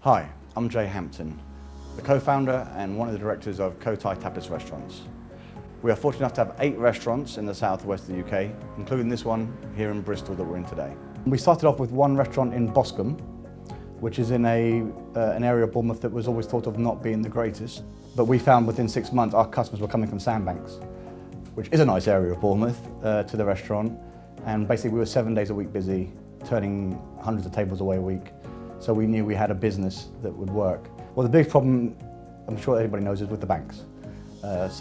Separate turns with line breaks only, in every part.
Hi, I'm Jay Hampton, the co-founder and one of the directors of Cotai Tapas Restaurants. We are fortunate enough to have 8 restaurants in the southwest of the UK, including this one here in Bristol that we're in today. We started off with one restaurant in Boscombe, which is in an area of Bournemouth that was always thought of not being the greatest. But we found within 6 months our customers were coming from Sandbanks, which is a nice area of Bournemouth, to the restaurant. And basically we were 7 days a week busy, turning hundreds of tables away a week. So we knew we had a business that would work. Well, the big problem, I'm sure everybody knows, is with the banks.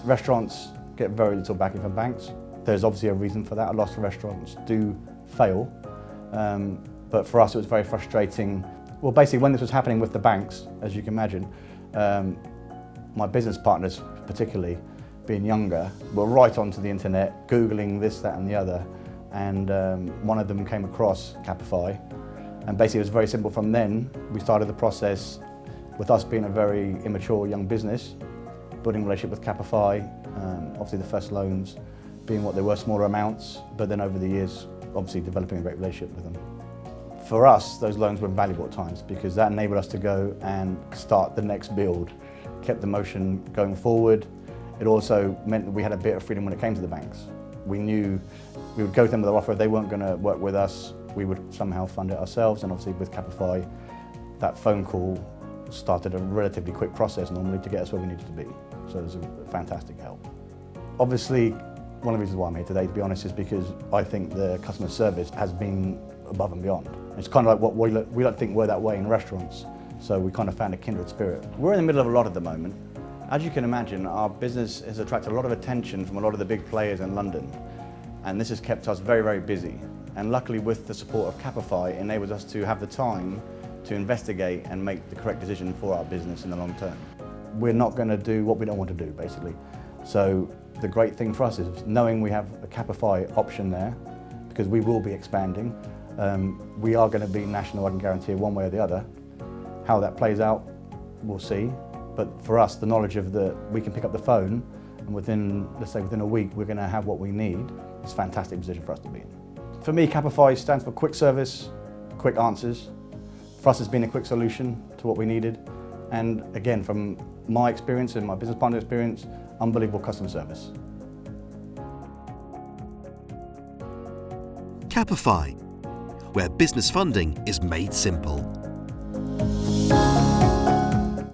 Restaurants get very little backing from banks. There's obviously a reason for that. A lot of restaurants do fail. But for us, it was very frustrating. Well, basically, when this was happening with the banks, as you can imagine, my business partners, particularly being younger, were right onto the internet, Googling this, that, and the other. And one of them came across Capify. And basically it was very simple. From then, we started the process with us being a very immature young business, building a relationship with Capify, obviously the first loans being what they were, smaller amounts, but then over the years, obviously developing a great relationship with them. For us, those loans were valuable at times because that enabled us to go and start the next build, kept the motion going forward. It also meant that we had a bit of freedom when it came to the banks. We knew we would go to them with our offer. If they weren't going to work with us, we would somehow fund it ourselves. And obviously with Capify, that phone call started a relatively quick process normally to get us where we needed to be. So it was a fantastic help. Obviously, one of the reasons why I'm here today, to be honest, is because I think the customer service has been above and beyond. It's kind of like what we like to think we're that way in restaurants. So we kind of found a kindred spirit. We're in the middle of a lot at the moment. As you can imagine, our business has attracted a lot of attention from a lot of the big players in London. And this has kept us very, very busy. And luckily with the support of Capify, it enables us to have the time to investigate and make the correct decision for our business in the long term. We're not going to do what we don't want to do, basically. So the great thing for us is knowing we have a Capify option there, because we will be expanding. We are going to be national, I can guarantee, one way or the other. How that plays out, we'll see. But for us, the knowledge of we can pick up the phone and let's say within a week, we're going to have what we need. It's a fantastic position for us to be in. For me, Capify stands for quick service, quick answers. For us, it's been a quick solution to what we needed. And again, from my experience and my business partner experience, unbelievable customer service.
Capify, where business funding is made simple.